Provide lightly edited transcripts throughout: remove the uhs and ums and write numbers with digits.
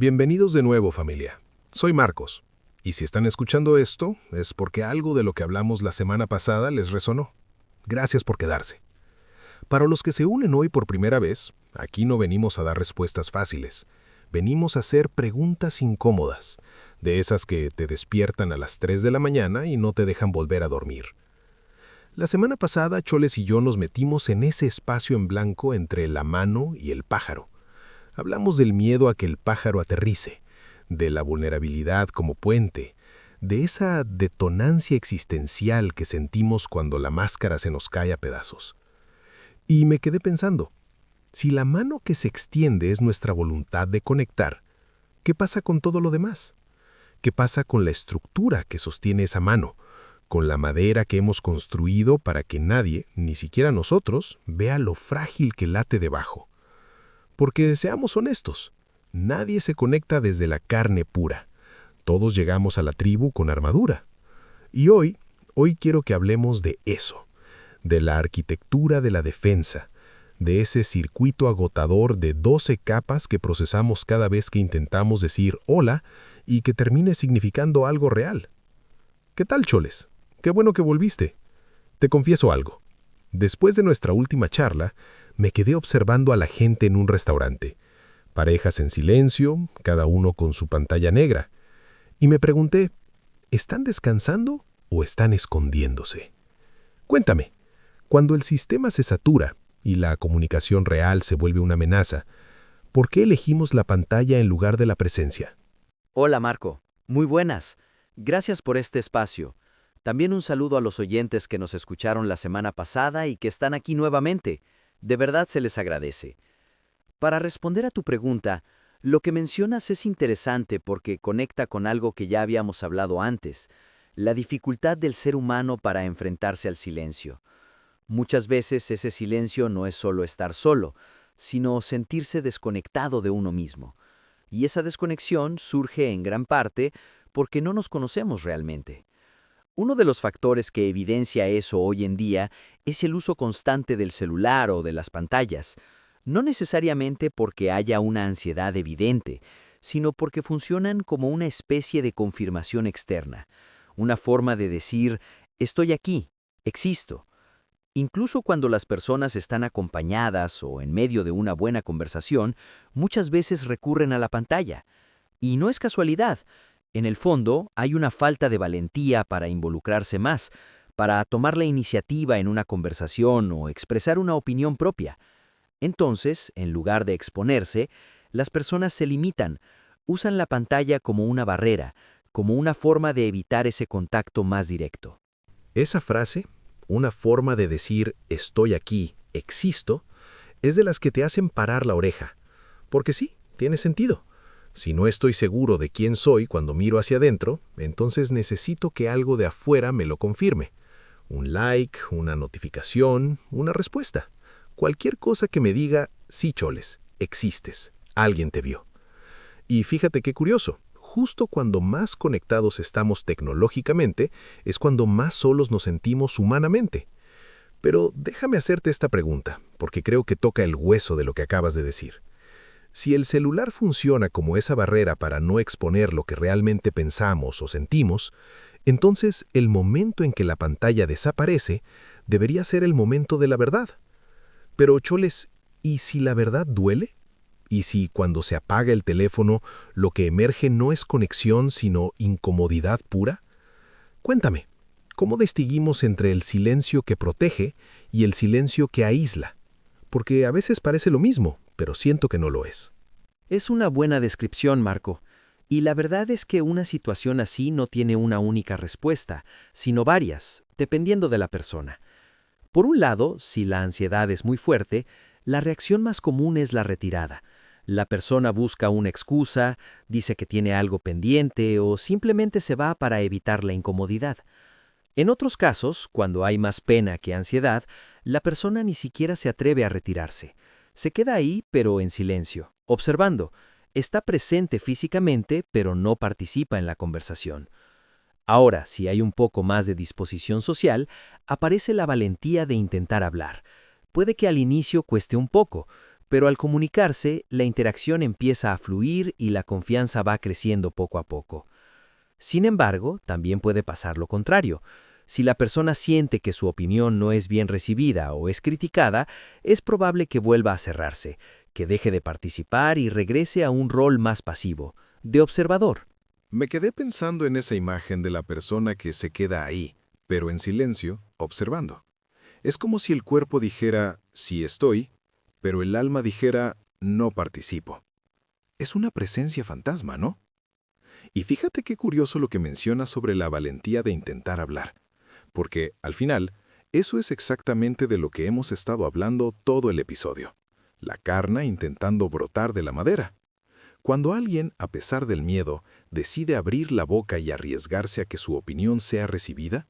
Bienvenidos de nuevo, familia. Soy Marcos, y si están escuchando esto, es porque algo de lo que hablamos la semana pasada les resonó. Gracias por quedarse. Para los que se unen hoy por primera vez, aquí no venimos a dar respuestas fáciles. Venimos a hacer preguntas incómodas, de esas que te despiertan a las 3 de la mañana y no te dejan volver a dormir. La semana pasada, Choles y yo nos metimos en ese espacio en blanco entre la mano y el pájaro. Hablamos del miedo a que el pájaro aterrice, de la vulnerabilidad como puente, de esa detonancia existencial que sentimos cuando la máscara se nos cae a pedazos. Y me quedé pensando, si la mano que se extiende es nuestra voluntad de conectar, ¿qué pasa con todo lo demás? ¿Qué pasa con la estructura que sostiene esa mano, con la madera que hemos construido para que nadie, ni siquiera nosotros, vea lo frágil que late debajo? Porque seamos honestos, nadie se conecta desde la carne pura. Todos llegamos a la tribu con armadura. Y hoy quiero que hablemos de eso, de la arquitectura de la defensa, de ese circuito agotador de 12 capas que procesamos cada vez que intentamos decir hola y que termine significando algo real. ¿Qué tal, Choles? Qué bueno que volviste. Te confieso algo. Después de nuestra última charla, me quedé observando a la gente en un restaurante. Parejas en silencio, cada uno con su pantalla negra. Y me pregunté, ¿están descansando o están escondiéndose? Cuéntame, cuando el sistema se satura y la comunicación real se vuelve una amenaza, ¿por qué elegimos la pantalla en lugar de la presencia? Hola Marco, muy buenas. Gracias por este espacio. También un saludo a los oyentes que nos escucharon la semana pasada y que están aquí nuevamente. De verdad se les agradece. Para responder a tu pregunta, lo que mencionas es interesante porque conecta con algo que ya habíamos hablado antes, la dificultad del ser humano para enfrentarse al silencio. Muchas veces ese silencio no es solo estar solo, sino sentirse desconectado de uno mismo. Y esa desconexión surge en gran parte porque no nos conocemos realmente. Uno de los factores que evidencia eso hoy en día es el uso constante del celular o de las pantallas, no necesariamente porque haya una ansiedad evidente, sino porque funcionan como una especie de confirmación externa, una forma de decir, estoy aquí, existo. Incluso cuando las personas están acompañadas o en medio de una buena conversación, muchas veces recurren a la pantalla. Y no es casualidad. En el fondo, hay una falta de valentía para involucrarse más, para tomar la iniciativa en una conversación o expresar una opinión propia. Entonces, en lugar de exponerse, las personas se limitan, usan la pantalla como una barrera, como una forma de evitar ese contacto más directo. Esa frase, una forma de decir estoy aquí, existo, es de las que te hacen parar la oreja. Porque sí, tiene sentido. Si no estoy seguro de quién soy cuando miro hacia adentro, entonces necesito que algo de afuera me lo confirme. Un like, una notificación, una respuesta. Cualquier cosa que me diga, sí, Choles, existes, alguien te vio. Y fíjate qué curioso, justo cuando más conectados estamos tecnológicamente, es cuando más solos nos sentimos humanamente. Pero déjame hacerte esta pregunta, porque creo que toca el hueso de lo que acabas de decir. Si el celular funciona como esa barrera para no exponer lo que realmente pensamos o sentimos, entonces el momento en que la pantalla desaparece debería ser el momento de la verdad. Pero, Choles, ¿y si la verdad duele? ¿Y si cuando se apaga el teléfono lo que emerge no es conexión sino incomodidad pura? Cuéntame, ¿cómo distinguimos entre el silencio que protege y el silencio que aísla? Porque a veces parece lo mismo, pero siento que no lo es. Es una buena descripción, Marco. Y la verdad es que una situación así no tiene una única respuesta, sino varias, dependiendo de la persona. Por un lado, si la ansiedad es muy fuerte, la reacción más común es la retirada. La persona busca una excusa, dice que tiene algo pendiente o simplemente se va para evitar la incomodidad. En otros casos, cuando hay más pena que ansiedad, la persona ni siquiera se atreve a retirarse. Se queda ahí, pero en silencio, observando. Está presente físicamente, pero no participa en la conversación. Ahora, si hay un poco más de disposición social, aparece la valentía de intentar hablar. Puede que al inicio cueste un poco, pero al comunicarse, la interacción empieza a fluir y la confianza va creciendo poco a poco. Sin embargo, también puede pasar lo contrario. Si la persona siente que su opinión no es bien recibida o es criticada, es probable que vuelva a cerrarse, que deje de participar y regrese a un rol más pasivo, de observador. Me quedé pensando en esa imagen de la persona que se queda ahí, pero en silencio, observando. Es como si el cuerpo dijera, sí estoy, pero el alma dijera, no participo. Es una presencia fantasma, ¿no? Y fíjate qué curioso lo que menciona sobre la valentía de intentar hablar, porque, al final, eso es exactamente de lo que hemos estado hablando todo el episodio. La carna intentando brotar de la madera. Cuando alguien, a pesar del miedo, decide abrir la boca y arriesgarse a que su opinión sea recibida,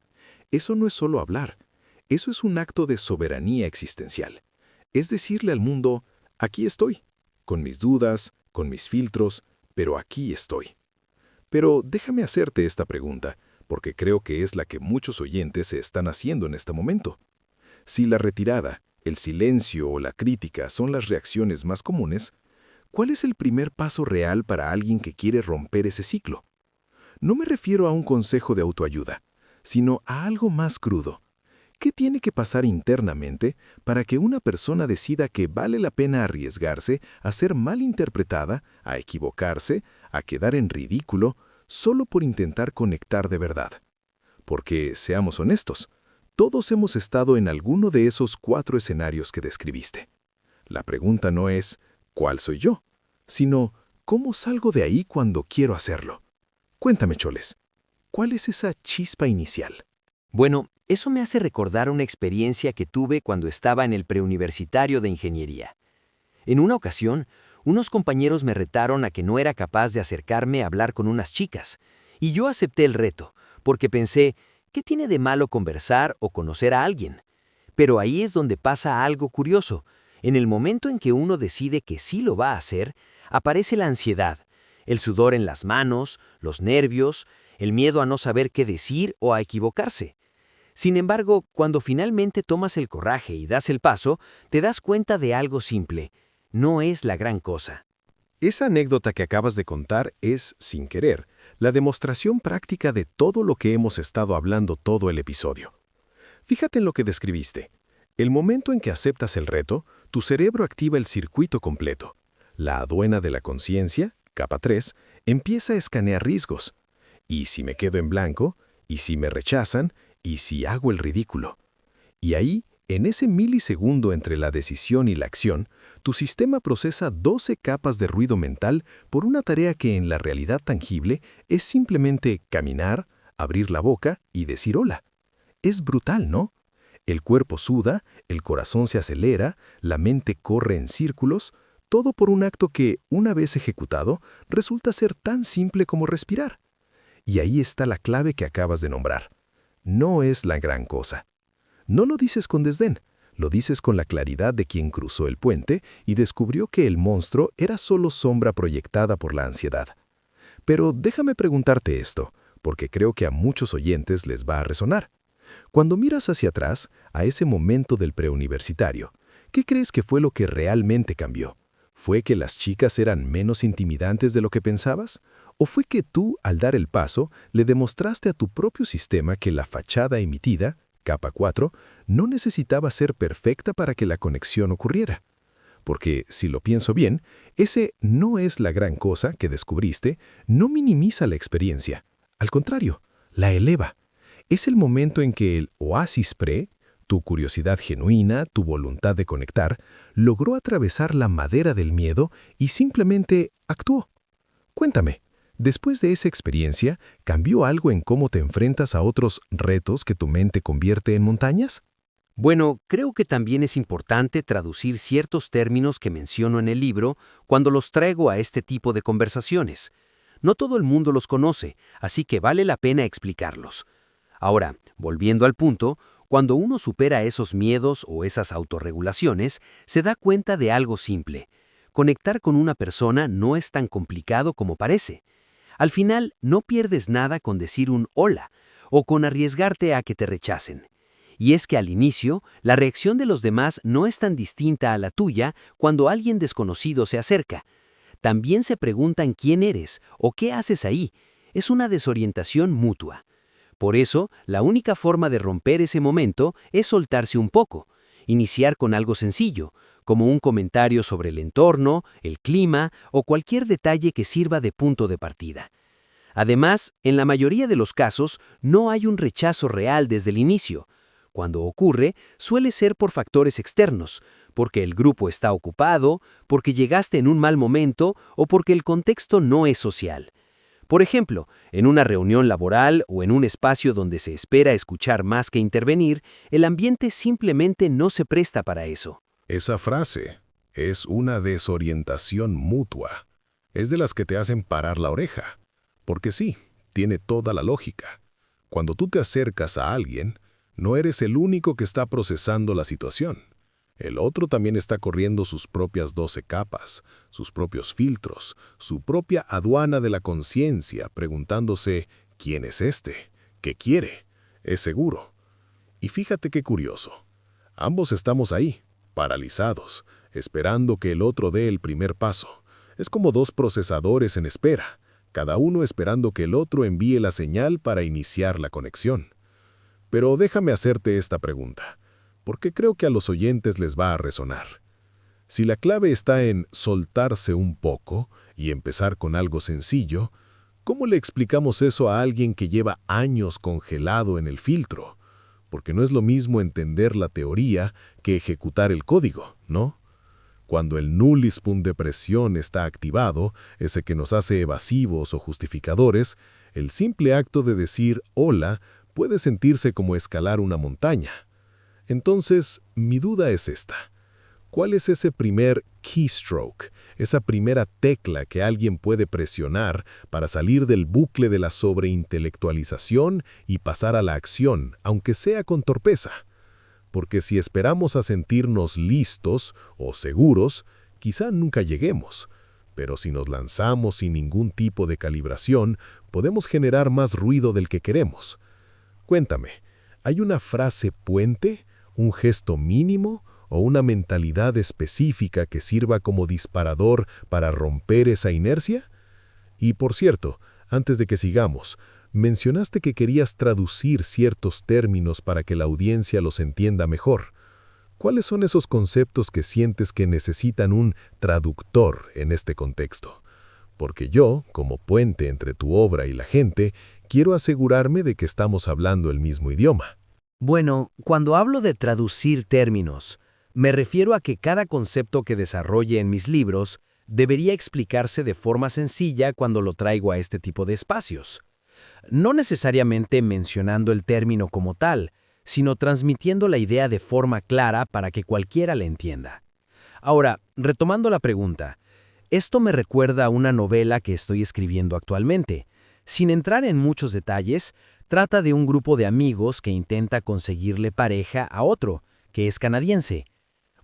eso no es solo hablar, eso es un acto de soberanía existencial. Es decirle al mundo, aquí estoy, con mis dudas, con mis filtros, pero aquí estoy. Pero déjame hacerte esta pregunta, porque creo que es la que muchos oyentes se están haciendo en este momento. Si la retirada, el silencio o la crítica son las reacciones más comunes, ¿cuál es el primer paso real para alguien que quiere romper ese ciclo? No me refiero a un consejo de autoayuda, sino a algo más crudo. ¿Qué tiene que pasar internamente para que una persona decida que vale la pena arriesgarse a ser mal interpretada, a equivocarse, a quedar en ridículo, solo por intentar conectar de verdad? Porque, seamos honestos, todos hemos estado en alguno de esos 4 escenarios que describiste. La pregunta no es, ¿cuál soy yo?, sino, ¿cómo salgo de ahí cuando quiero hacerlo? Cuéntame, Choles, ¿cuál es esa chispa inicial? Bueno, eso me hace recordar una experiencia que tuve cuando estaba en el preuniversitario de ingeniería. En una ocasión, unos compañeros me retaron a que no era capaz de acercarme a hablar con unas chicas, y yo acepté el reto, porque pensé, ¿qué tiene de malo conversar o conocer a alguien? Pero ahí es donde pasa algo curioso. En el momento en que uno decide que sí lo va a hacer, aparece la ansiedad, el sudor en las manos, los nervios, el miedo a no saber qué decir o a equivocarse. Sin embargo, cuando finalmente tomas el coraje y das el paso, te das cuenta de algo simple. No es la gran cosa. Esa anécdota que acabas de contar es, sin querer, la demostración práctica de todo lo que hemos estado hablando todo el episodio. Fíjate en lo que describiste. El momento en que aceptas el reto, tu cerebro activa el circuito completo. La aduana de la conciencia, capa 3, empieza a escanear riesgos. ¿Y si me quedo en blanco? ¿Y si me rechazan? ¿Y si hago el ridículo? Y ahí, en ese milisegundo entre la decisión y la acción, tu sistema procesa 12 capas de ruido mental por una tarea que en la realidad tangible es simplemente caminar, abrir la boca y decir hola. Es brutal, ¿no? El cuerpo suda, el corazón se acelera, la mente corre en círculos, todo por un acto que, una vez ejecutado, resulta ser tan simple como respirar. Y ahí está la clave que acabas de nombrar. No es la gran cosa. No lo dices con desdén, lo dices con la claridad de quien cruzó el puente y descubrió que el monstruo era solo sombra proyectada por la ansiedad. Pero déjame preguntarte esto, porque creo que a muchos oyentes les va a resonar. Cuando miras hacia atrás, a ese momento del preuniversitario, ¿qué crees que fue lo que realmente cambió? ¿Fue que las chicas eran menos intimidantes de lo que pensabas? ¿O fue que tú, al dar el paso, le demostraste a tu propio sistema que la fachada emitida, capa 4, no necesitaba ser perfecta para que la conexión ocurriera? Porque, si lo pienso bien, ese no es la gran cosa que descubriste, no minimiza la experiencia. Al contrario, la eleva. Es el momento en que el oasis pre, tu curiosidad genuina, tu voluntad de conectar, logró atravesar la madera del miedo y simplemente actuó. Cuéntame, después de esa experiencia, ¿cambió algo en cómo te enfrentas a otros retos que tu mente convierte en montañas? Bueno, creo que también es importante traducir ciertos términos que menciono en el libro cuando los traigo a este tipo de conversaciones. No todo el mundo los conoce, así que vale la pena explicarlos. Ahora, volviendo al punto, cuando uno supera esos miedos o esas autorregulaciones, se da cuenta de algo simple. Conectar con una persona no es tan complicado como parece. Al final, no pierdes nada con decir un hola o con arriesgarte a que te rechacen. Y es que al inicio, la reacción de los demás no es tan distinta a la tuya cuando alguien desconocido se acerca. También se preguntan quién eres o qué haces ahí. Es una desorientación mutua. Por eso, la única forma de romper ese momento es soltarse un poco, iniciar con algo sencillo, como un comentario sobre el entorno, el clima o cualquier detalle que sirva de punto de partida. Además, en la mayoría de los casos, no hay un rechazo real desde el inicio. Cuando ocurre, suele ser por factores externos, porque el grupo está ocupado, porque llegaste en un mal momento o porque el contexto no es social. Por ejemplo, en una reunión laboral o en un espacio donde se espera escuchar más que intervenir, el ambiente simplemente no se presta para eso. Esa frase es una desorientación mutua. Es de las que te hacen parar la oreja. Porque sí, tiene toda la lógica. Cuando tú te acercas a alguien, no eres el único que está procesando la situación. El otro también está corriendo sus propias 12 capas, sus propios filtros, su propia aduana de la conciencia, preguntándose ¿quién es este? ¿Qué quiere? ¿Es seguro? Y fíjate qué curioso. Ambos estamos ahí, paralizados, esperando que el otro dé el primer paso. Es como dos procesadores en espera, cada uno esperando que el otro envíe la señal para iniciar la conexión. Pero déjame hacerte esta pregunta, porque creo que a los oyentes les va a resonar. Si la clave está en soltarse un poco y empezar con algo sencillo, ¿cómo le explicamos eso a alguien que lleva años congelado en el filtro? Porque no es lo mismo entender la teoría que ejecutar el código, ¿no? Cuando el nullis punct de presión está activado, ese que nos hace evasivos o justificadores, el simple acto de decir hola puede sentirse como escalar una montaña. Entonces, mi duda es esta. ¿Cuál es ese primer keystroke, esa primera tecla que alguien puede presionar para salir del bucle de la sobreintelectualización y pasar a la acción, aunque sea con torpeza? Porque si esperamos a sentirnos listos o seguros, quizá nunca lleguemos. Pero si nos lanzamos sin ningún tipo de calibración, podemos generar más ruido del que queremos. Cuéntame, ¿hay una frase puente, un gesto mínimo o una mentalidad específica que sirva como disparador para romper esa inercia? Y por cierto, antes de que sigamos, mencionaste que querías traducir ciertos términos para que la audiencia los entienda mejor. ¿Cuáles son esos conceptos que sientes que necesitan un traductor en este contexto? Porque yo, como puente entre tu obra y la gente, quiero asegurarme de que estamos hablando el mismo idioma. Bueno, cuando hablo de traducir términos, me refiero a que cada concepto que desarrolle en mis libros debería explicarse de forma sencilla cuando lo traigo a este tipo de espacios. No necesariamente mencionando el término como tal, sino transmitiendo la idea de forma clara para que cualquiera la entienda. Ahora, retomando la pregunta, esto me recuerda a una novela que estoy escribiendo actualmente. Sin entrar en muchos detalles, trata de un grupo de amigos que intenta conseguirle pareja a otro, que es canadiense.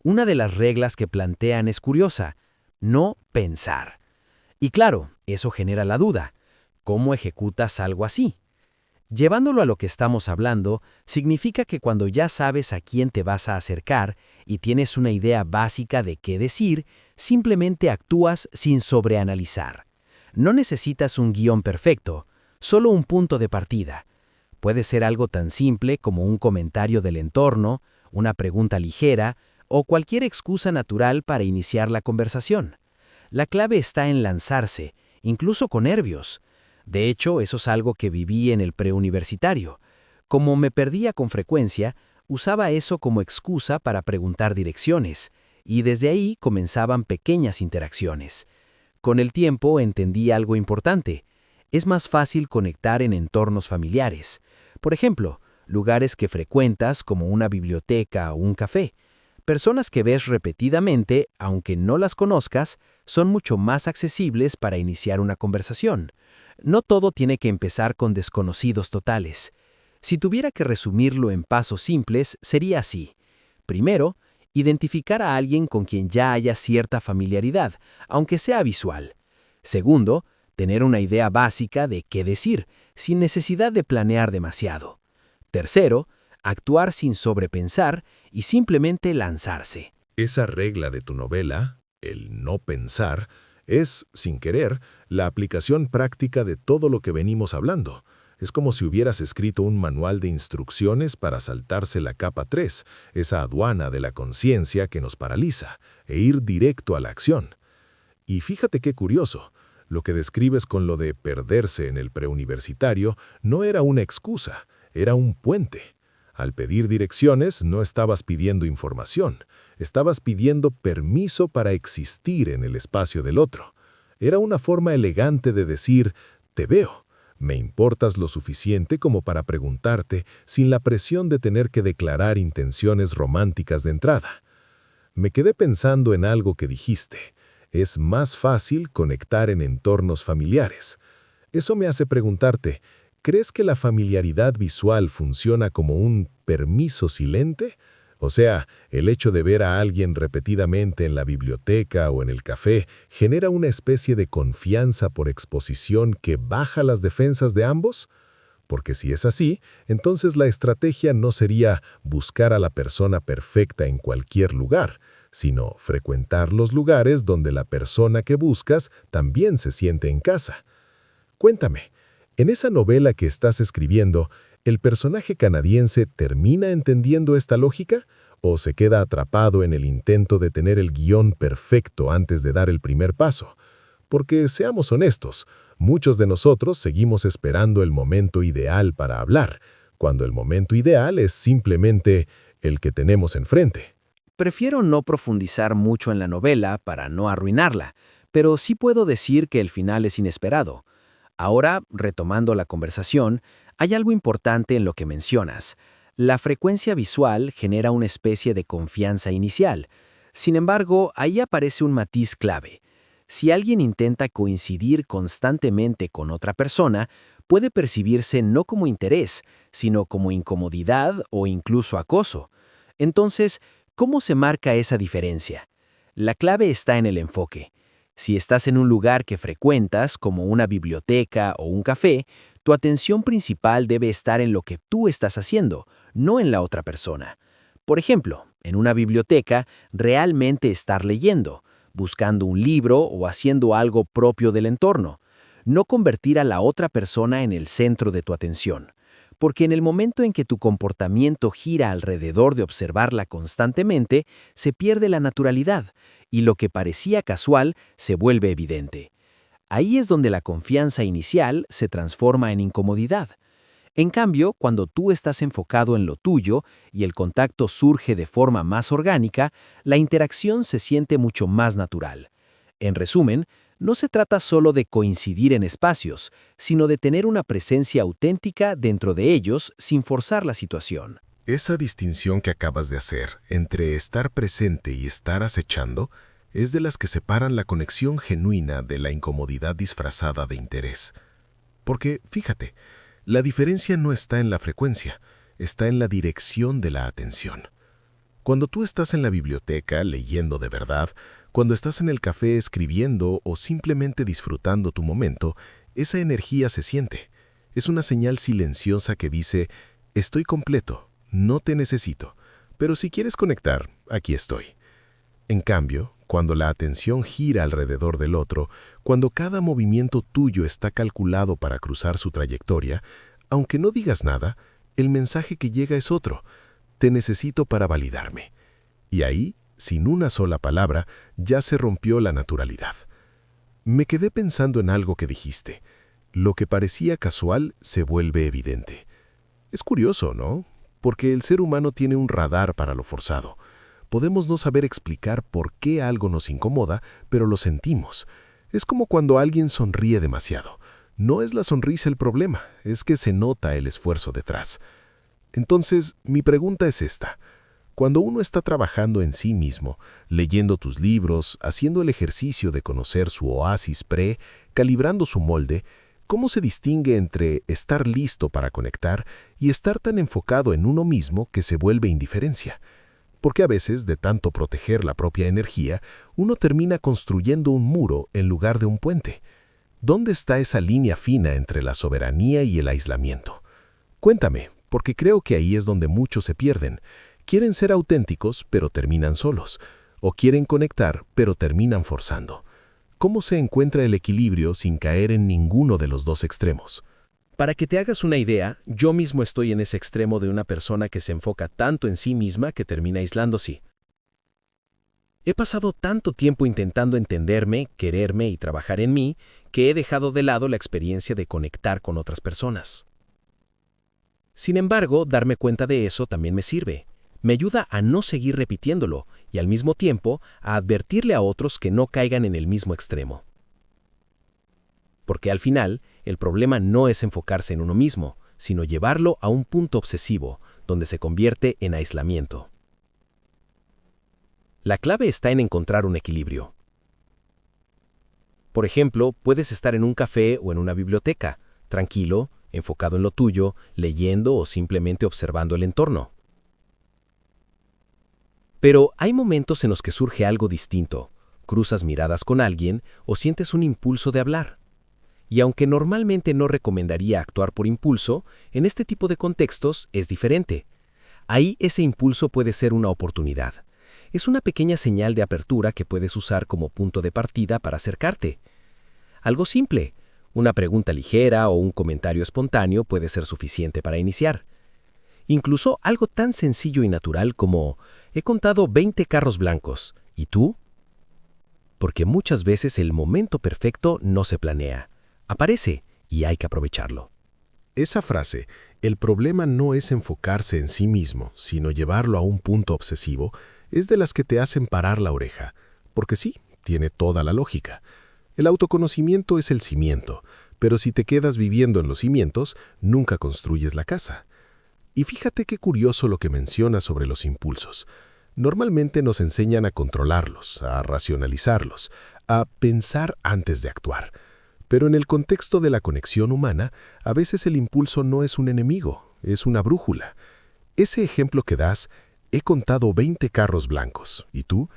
Una de las reglas que plantean es curiosa: no pensar. Y claro, eso genera la duda. ¿Cómo ejecutas algo así? Llevándolo a lo que estamos hablando, significa que cuando ya sabes a quién te vas a acercar y tienes una idea básica de qué decir, simplemente actúas sin sobreanalizar. No necesitas un guión perfecto, solo un punto de partida. Puede ser algo tan simple como un comentario del entorno, una pregunta ligera o cualquier excusa natural para iniciar la conversación. La clave está en lanzarse, incluso con nervios. De hecho, eso es algo que viví en el preuniversitario. Como me perdía con frecuencia, usaba eso como excusa para preguntar direcciones, y desde ahí comenzaban pequeñas interacciones. Con el tiempo entendí algo importante. Es más fácil conectar en entornos familiares. Por ejemplo, lugares que frecuentas como una biblioteca o un café. Personas que ves repetidamente, aunque no las conozcas, son mucho más accesibles para iniciar una conversación. No todo tiene que empezar con desconocidos totales. Si tuviera que resumirlo en pasos simples, sería así. Primero, identificar a alguien con quien ya haya cierta familiaridad, aunque sea visual. Segundo, tener una idea básica de qué decir, sin necesidad de planear demasiado. Tercero, actuar sin sobrepensar y simplemente lanzarse. Esa regla de tu novela, el no pensar, es, sin querer, la aplicación práctica de todo lo que venimos hablando. Es como si hubieras escrito un manual de instrucciones para saltarse la capa 3, esa aduana de la conciencia que nos paraliza, e ir directo a la acción. Y fíjate qué curioso, lo que describes con lo de perderse en el preuniversitario no era una excusa, era un puente. Al pedir direcciones no estabas pidiendo información, estabas pidiendo permiso para existir en el espacio del otro. Era una forma elegante de decir, te veo. Me importas lo suficiente como para preguntarte sin la presión de tener que declarar intenciones románticas de entrada. Me quedé pensando en algo que dijiste. Es más fácil conectar en entornos familiares. Eso me hace preguntarte, ¿crees que la familiaridad visual funciona como un permiso silente? O sea, el hecho de ver a alguien repetidamente en la biblioteca o en el café genera una especie de confianza por exposición que baja las defensas de ambos. Porque si es así, entonces la estrategia no sería buscar a la persona perfecta en cualquier lugar, sino frecuentar los lugares donde la persona que buscas también se siente en casa. Cuéntame, en esa novela que estás escribiendo, ¿el personaje canadiense termina entendiendo esta lógica o se queda atrapado en el intento de tener el guión perfecto antes de dar el primer paso? Porque, seamos honestos, muchos de nosotros seguimos esperando el momento ideal para hablar, cuando el momento ideal es simplemente el que tenemos enfrente. Prefiero no profundizar mucho en la novela para no arruinarla, pero sí puedo decir que el final es inesperado. Ahora, retomando la conversación, hay algo importante en lo que mencionas. La frecuencia visual genera una especie de confianza inicial. Sin embargo, ahí aparece un matiz clave. Si alguien intenta coincidir constantemente con otra persona, puede percibirse no como interés, sino como incomodidad o incluso acoso. Entonces, ¿cómo se marca esa diferencia? La clave está en el enfoque. Si estás en un lugar que frecuentas, como una biblioteca o un café, tu atención principal debe estar en lo que tú estás haciendo, no en la otra persona. Por ejemplo, en una biblioteca, realmente estar leyendo, buscando un libro o haciendo algo propio del entorno. No convertir a la otra persona en el centro de tu atención. Porque en el momento en que tu comportamiento gira alrededor de observarla constantemente, se pierde la naturalidad y lo que parecía casual se vuelve evidente. Ahí es donde la confianza inicial se transforma en incomodidad. En cambio, cuando tú estás enfocado en lo tuyo y el contacto surge de forma más orgánica, la interacción se siente mucho más natural. En resumen, no se trata solo de coincidir en espacios, sino de tener una presencia auténtica dentro de ellos sin forzar la situación. Esa distinción que acabas de hacer entre estar presente y estar acechando es de las que separan la conexión genuina de la incomodidad disfrazada de interés. Porque, fíjate, la diferencia no está en la frecuencia, está en la dirección de la atención. Cuando tú estás en la biblioteca leyendo de verdad, cuando estás en el café escribiendo o simplemente disfrutando tu momento, esa energía se siente. Es una señal silenciosa que dice, estoy completo, no te necesito, pero si quieres conectar, aquí estoy. En cambio, cuando la atención gira alrededor del otro, cuando cada movimiento tuyo está calculado para cruzar su trayectoria, aunque no digas nada, el mensaje que llega es otro. Te necesito para validarme. Y ahí, sin una sola palabra, ya se rompió la naturalidad. Me quedé pensando en algo que dijiste. Lo que parecía casual se vuelve evidente. Es curioso, ¿no? Porque el ser humano tiene un radar para lo forzado. Podemos no saber explicar por qué algo nos incomoda, pero lo sentimos. Es como cuando alguien sonríe demasiado. No es la sonrisa el problema, es que se nota el esfuerzo detrás. Entonces, mi pregunta es esta. Cuando uno está trabajando en sí mismo, leyendo tus libros, haciendo el ejercicio de conocer su oasis calibrando su molde, ¿cómo se distingue entre estar listo para conectar y estar tan enfocado en uno mismo que se vuelve indiferencia? Porque a veces, de tanto proteger la propia energía, uno termina construyendo un muro en lugar de un puente. ¿Dónde está esa línea fina entre la soberanía y el aislamiento? Cuéntame, porque creo que ahí es donde muchos se pierden. Quieren ser auténticos, pero terminan solos, o quieren conectar, pero terminan forzando. ¿Cómo se encuentra el equilibrio sin caer en ninguno de los dos extremos? Para que te hagas una idea, yo mismo estoy en ese extremo de una persona que se enfoca tanto en sí misma que termina aislándose. He pasado tanto tiempo intentando entenderme, quererme y trabajar en mí que he dejado de lado la experiencia de conectar con otras personas. Sin embargo, darme cuenta de eso también me sirve. Me ayuda a no seguir repitiéndolo y al mismo tiempo a advertirle a otros que no caigan en el mismo extremo. Porque al final, el problema no es enfocarse en uno mismo, sino llevarlo a un punto obsesivo, donde se convierte en aislamiento. La clave está en encontrar un equilibrio. Por ejemplo, puedes estar en un café o en una biblioteca, tranquilo, enfocado en lo tuyo, leyendo o simplemente observando el entorno. Pero hay momentos en los que surge algo distinto, cruzas miradas con alguien o sientes un impulso de hablar. Y aunque normalmente no recomendaría actuar por impulso, en este tipo de contextos es diferente. Ahí ese impulso puede ser una oportunidad. Es una pequeña señal de apertura que puedes usar como punto de partida para acercarte. Algo simple, una pregunta ligera o un comentario espontáneo puede ser suficiente para iniciar. Incluso algo tan sencillo y natural como, he contado 20 carros blancos, ¿y tú? Porque muchas veces el momento perfecto no se planea. Aparece y hay que aprovecharlo. Esa frase, el problema no es enfocarse en sí mismo, sino llevarlo a un punto obsesivo, es de las que te hacen parar la oreja. Porque sí, tiene toda la lógica. El autoconocimiento es el cimiento, pero si te quedas viviendo en los cimientos, nunca construyes la casa. Y fíjate qué curioso lo que mencionas sobre los impulsos. Normalmente nos enseñan a controlarlos, a racionalizarlos, a pensar antes de actuar. Pero en el contexto de la conexión humana, a veces el impulso no es un enemigo, es una brújula. Ese ejemplo que das, he contado 20 carros blancos, ¿y tú?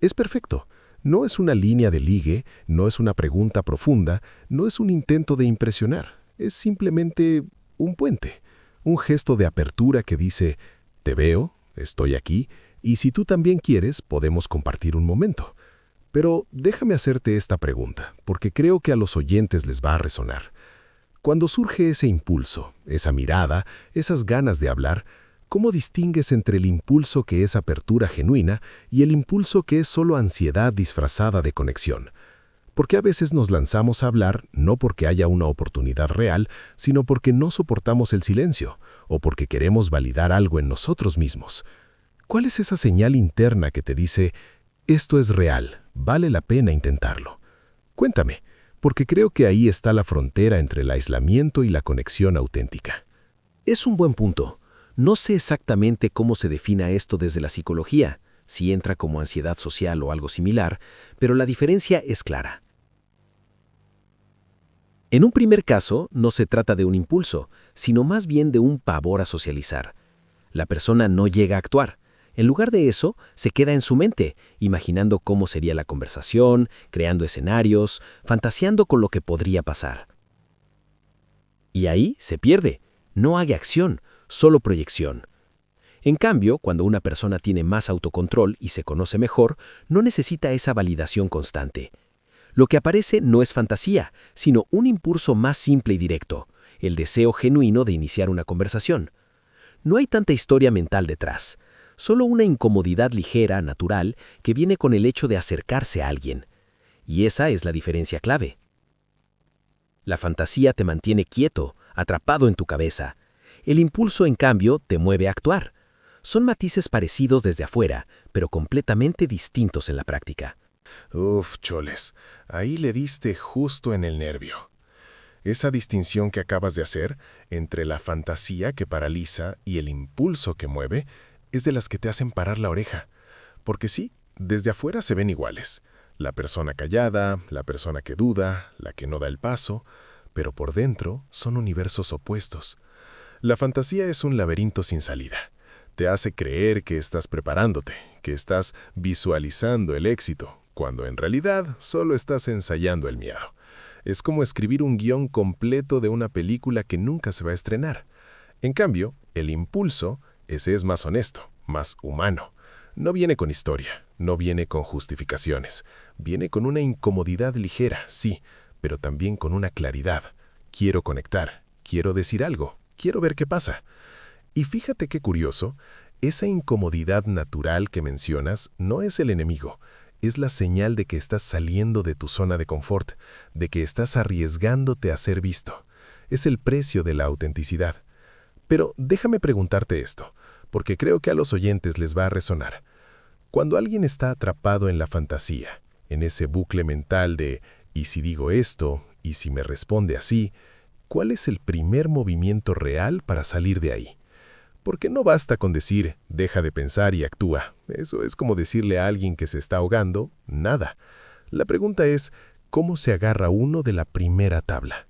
Es perfecto. No es una línea de ligue, no es una pregunta profunda, no es un intento de impresionar. Es simplemente un puente, un gesto de apertura que dice, te veo, estoy aquí, y si tú también quieres, podemos compartir un momento. Pero déjame hacerte esta pregunta, porque creo que a los oyentes les va a resonar. Cuando surge ese impulso, esa mirada, esas ganas de hablar, ¿cómo distingues entre el impulso que es apertura genuina y el impulso que es solo ansiedad disfrazada de conexión? Porque a veces nos lanzamos a hablar no porque haya una oportunidad real, sino porque no soportamos el silencio, o porque queremos validar algo en nosotros mismos. ¿Cuál es esa señal interna que te dice, esto es real, vale la pena intentarlo? Cuéntame, porque creo que ahí está la frontera entre el aislamiento y la conexión auténtica. Es un buen punto. No sé exactamente cómo se defina esto desde la psicología, si entra como ansiedad social o algo similar, pero la diferencia es clara. En un primer caso, no se trata de un impulso, sino más bien de un pavor a socializar. La persona no llega a actuar. En lugar de eso, se queda en su mente, imaginando cómo sería la conversación, creando escenarios, fantaseando con lo que podría pasar. Y ahí se pierde. No hay acción, solo proyección. En cambio, cuando una persona tiene más autocontrol y se conoce mejor, no necesita esa validación constante. Lo que aparece no es fantasía, sino un impulso más simple y directo, el deseo genuino de iniciar una conversación. No hay tanta historia mental detrás, solo una incomodidad ligera, natural, que viene con el hecho de acercarse a alguien. Y esa es la diferencia clave. La fantasía te mantiene quieto, atrapado en tu cabeza. El impulso, en cambio, te mueve a actuar. Son matices parecidos desde afuera, pero completamente distintos en la práctica. Uf, choles, ahí le diste justo en el nervio. Esa distinción que acabas de hacer entre la fantasía que paraliza y el impulso que mueve es de las que te hacen parar la oreja. Porque sí, desde afuera se ven iguales. La persona callada, la persona que duda, la que no da el paso, pero por dentro son universos opuestos. La fantasía es un laberinto sin salida. Te hace creer que estás preparándote, que estás visualizando el éxito, cuando en realidad solo estás ensayando el miedo. Es como escribir un guión completo de una película que nunca se va a estrenar. En cambio, el impulso, ese es más honesto, más humano. No viene con historia, no viene con justificaciones. Viene con una incomodidad ligera, sí, pero también con una claridad. Quiero conectar, quiero decir algo, quiero ver qué pasa. Y fíjate qué curioso, esa incomodidad natural que mencionas no es el enemigo, es la señal de que estás saliendo de tu zona de confort, de que estás arriesgándote a ser visto. Es el precio de la autenticidad. Pero déjame preguntarte esto, porque creo que a los oyentes les va a resonar. Cuando alguien está atrapado en la fantasía, en ese bucle mental de ¿y si digo esto? ¿Y si me responde así? ¿Cuál es el primer movimiento real para salir de ahí? Porque no basta con decir, deja de pensar y actúa. Eso es como decirle a alguien que se está ahogando, nada. La pregunta es, ¿cómo se agarra uno de la primera tabla?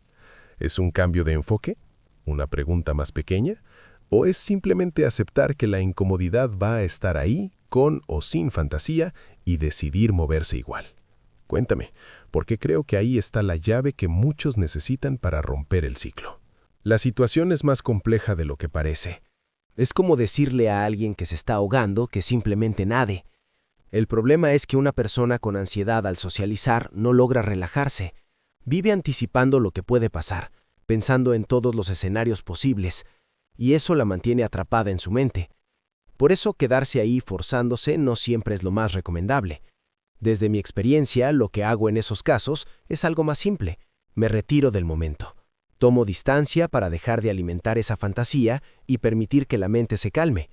¿Es un cambio de enfoque? ¿Una pregunta más pequeña? ¿O es simplemente aceptar que la incomodidad va a estar ahí, con o sin fantasía, y decidir moverse igual? Cuéntame, porque creo que ahí está la llave que muchos necesitan para romper el ciclo. La situación es más compleja de lo que parece. Es como decirle a alguien que se está ahogando que simplemente nade. El problema es que una persona con ansiedad al socializar no logra relajarse. Vive anticipando lo que puede pasar, pensando en todos los escenarios posibles, y eso la mantiene atrapada en su mente. Por eso quedarse ahí forzándose no siempre es lo más recomendable. Desde mi experiencia, lo que hago en esos casos es algo más simple. Me retiro del momento. Tomo distancia para dejar de alimentar esa fantasía y permitir que la mente se calme.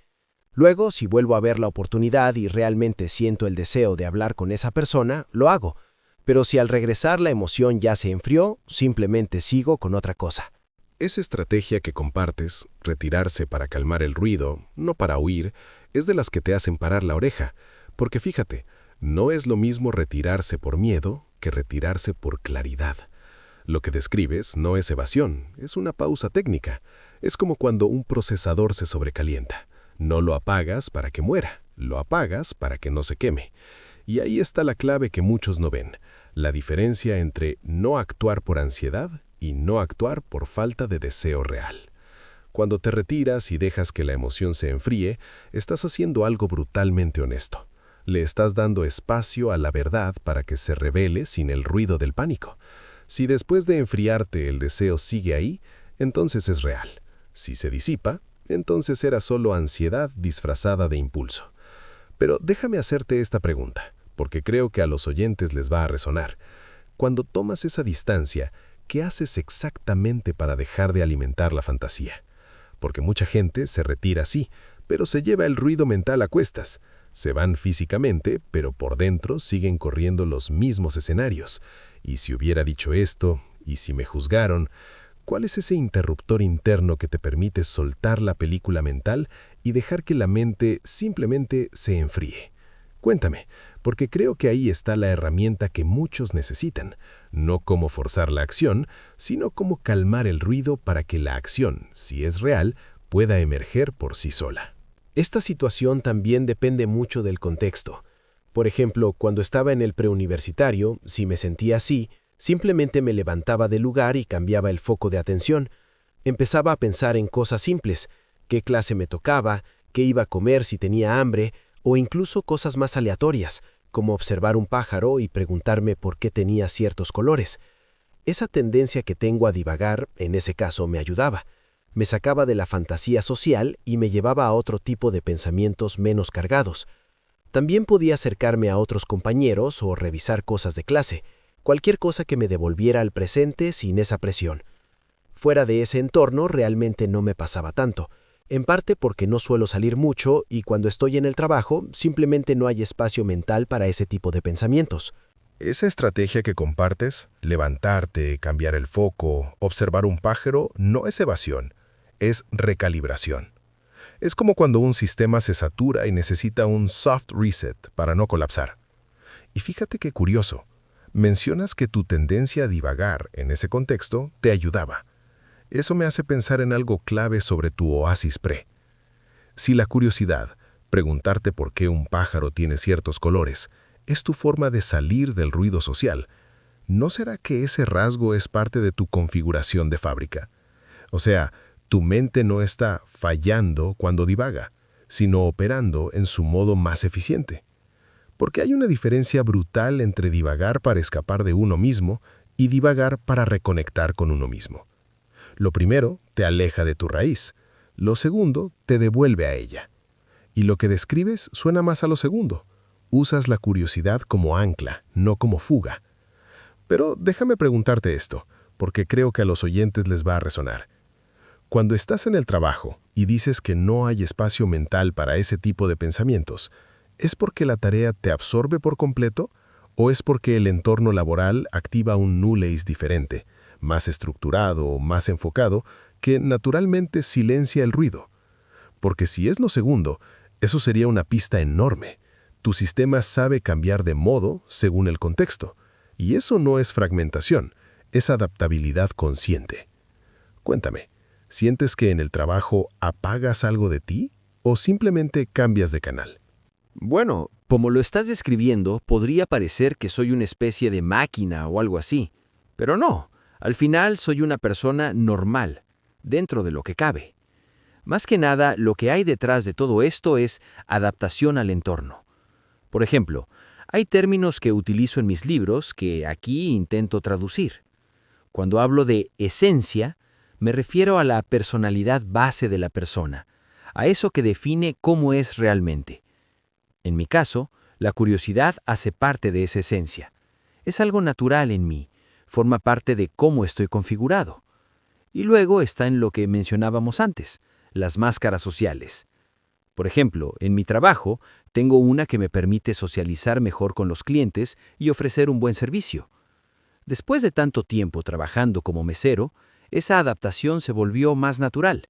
Luego, si vuelvo a ver la oportunidad y realmente siento el deseo de hablar con esa persona, lo hago. Pero si al regresar la emoción ya se enfrió, simplemente sigo con otra cosa. Esa estrategia que compartes, retirarse para calmar el ruido, no para huir, es de las que te hacen parar la oreja. Porque fíjate, no es lo mismo retirarse por miedo que retirarse por claridad. Lo que describes no es evasión, es una pausa técnica. Es como cuando un procesador se sobrecalienta. No lo apagas para que muera, lo apagas para que no se queme. Y ahí está la clave que muchos no ven, la diferencia entre no actuar por ansiedad y no actuar por falta de deseo real. Cuando te retiras y dejas que la emoción se enfríe, estás haciendo algo brutalmente honesto. Le estás dando espacio a la verdad para que se revele sin el ruido del pánico. Si después de enfriarte el deseo sigue ahí, entonces es real. Si se disipa, entonces era solo ansiedad disfrazada de impulso. Pero déjame hacerte esta pregunta, porque creo que a los oyentes les va a resonar. Cuando tomas esa distancia, ¿qué haces exactamente para dejar de alimentar la fantasía? Porque mucha gente se retira así, pero se lleva el ruido mental a cuestas. Se van físicamente, pero por dentro siguen corriendo los mismos escenarios. Y si hubiera dicho esto, y si me juzgaron, ¿cuál es ese interruptor interno que te permite soltar la película mental y dejar que la mente simplemente se enfríe? Cuéntame, porque creo que ahí está la herramienta que muchos necesitan, no cómo forzar la acción, sino cómo calmar el ruido para que la acción, si es real, pueda emerger por sí sola. Esta situación también depende mucho del contexto. Por ejemplo, cuando estaba en el preuniversitario, si me sentía así, simplemente me levantaba del lugar y cambiaba el foco de atención. Empezaba a pensar en cosas simples, qué clase me tocaba, qué iba a comer si tenía hambre, o incluso cosas más aleatorias, como observar un pájaro y preguntarme por qué tenía ciertos colores. Esa tendencia que tengo a divagar, en ese caso, me ayudaba. Me sacaba de la fantasía social y me llevaba a otro tipo de pensamientos menos cargados. También podía acercarme a otros compañeros o revisar cosas de clase, cualquier cosa que me devolviera al presente sin esa presión. Fuera de ese entorno realmente no me pasaba tanto, en parte porque no suelo salir mucho y cuando estoy en el trabajo simplemente no hay espacio mental para ese tipo de pensamientos. Esa estrategia que compartes, levantarte, cambiar el foco, observar un pájaro, no es evasión, es recalibración. Es como cuando un sistema se satura y necesita un soft reset para no colapsar. Y fíjate qué curioso, mencionas que tu tendencia a divagar en ese contexto te ayudaba. Eso me hace pensar en algo clave sobre tu oasis pre. Si la curiosidad, preguntarte por qué un pájaro tiene ciertos colores, es tu forma de salir del ruido social, ¿no será que ese rasgo es parte de tu configuración de fábrica? O sea, Tu mente no está fallando cuando divaga, sino operando en su modo más eficiente. Porque hay una diferencia brutal entre divagar para escapar de uno mismo y divagar para reconectar con uno mismo. Lo primero te aleja de tu raíz, lo segundo te devuelve a ella. Y lo que describes suena más a lo segundo. Usas la curiosidad como ancla, no como fuga. Pero déjame preguntarte esto, porque creo que a los oyentes les va a resonar. Cuando estás en el trabajo y dices que no hay espacio mental para ese tipo de pensamientos, ¿es porque la tarea te absorbe por completo o es porque el entorno laboral activa un nuleis diferente, más estructurado, más enfocado, que naturalmente silencia el ruido? Porque si es lo segundo, eso sería una pista enorme. Tu sistema sabe cambiar de modo según el contexto, y eso no es fragmentación, es adaptabilidad consciente. Cuéntame, ¿sientes que en el trabajo apagas algo de ti o simplemente cambias de canal? Bueno, como lo estás describiendo, podría parecer que soy una especie de máquina o algo así, pero no, al final soy una persona normal, dentro de lo que cabe. Más que nada, lo que hay detrás de todo esto es adaptación al entorno. Por ejemplo, hay términos que utilizo en mis libros que aquí intento traducir. Cuando hablo de esencia, me refiero a la personalidad base de la persona, a eso que define cómo es realmente. En mi caso, la curiosidad hace parte de esa esencia. Es algo natural en mí, forma parte de cómo estoy configurado. Y luego está en lo que mencionábamos antes, las máscaras sociales. Por ejemplo, en mi trabajo, tengo una que me permite socializar mejor con los clientes y ofrecer un buen servicio. Después de tanto tiempo trabajando como mesero, esa adaptación se volvió más natural.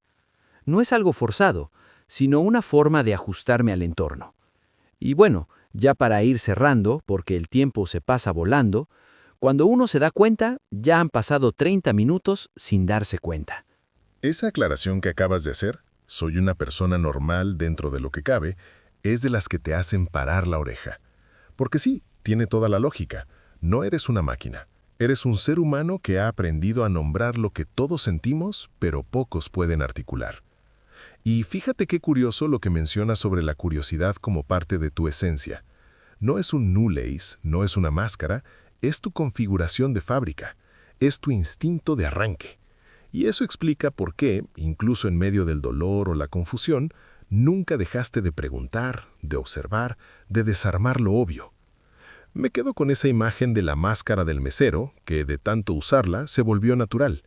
No es algo forzado, sino una forma de ajustarme al entorno. Y bueno, ya para ir cerrando, porque el tiempo se pasa volando, cuando uno se da cuenta, ya han pasado 30 minutos sin darse cuenta. Esa aclaración que acabas de hacer, soy una persona normal dentro de lo que cabe, es de las que te hacen parar la oreja. Porque sí, tiene toda la lógica. No eres una máquina. Eres un ser humano que ha aprendido a nombrar lo que todos sentimos, pero pocos pueden articular. Y fíjate qué curioso lo que mencionas sobre la curiosidad como parte de tu esencia. No es un nuleis, no es una máscara, es tu configuración de fábrica, es tu instinto de arranque. Y eso explica por qué, incluso en medio del dolor o la confusión, nunca dejaste de preguntar, de observar, de desarmar lo obvio. Me quedo con esa imagen de la máscara del mesero, que de tanto usarla se volvió natural.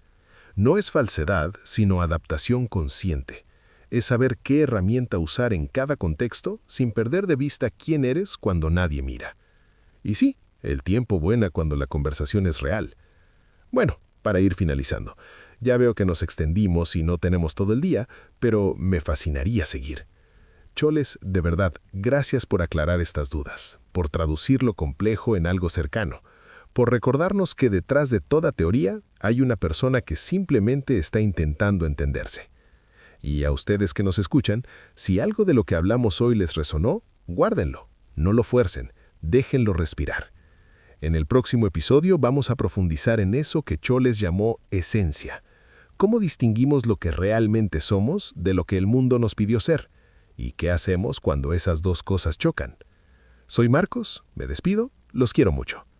No es falsedad, sino adaptación consciente. Es saber qué herramienta usar en cada contexto sin perder de vista quién eres cuando nadie mira. Y sí, el tiempo vuela cuando la conversación es real. Bueno, para ir finalizando, ya veo que nos extendimos y no tenemos todo el día, pero me fascinaría seguir. Choles, de verdad, gracias por aclarar estas dudas, por traducir lo complejo en algo cercano, por recordarnos que detrás de toda teoría hay una persona que simplemente está intentando entenderse. Y a ustedes que nos escuchan, si algo de lo que hablamos hoy les resonó, guárdenlo, no lo fuercen, déjenlo respirar. En el próximo episodio vamos a profundizar en eso que Choles llamó esencia. ¿Cómo distinguimos lo que realmente somos de lo que el mundo nos pidió ser? ¿Y qué hacemos cuando esas dos cosas chocan? Soy Marcos, me despido, los quiero mucho.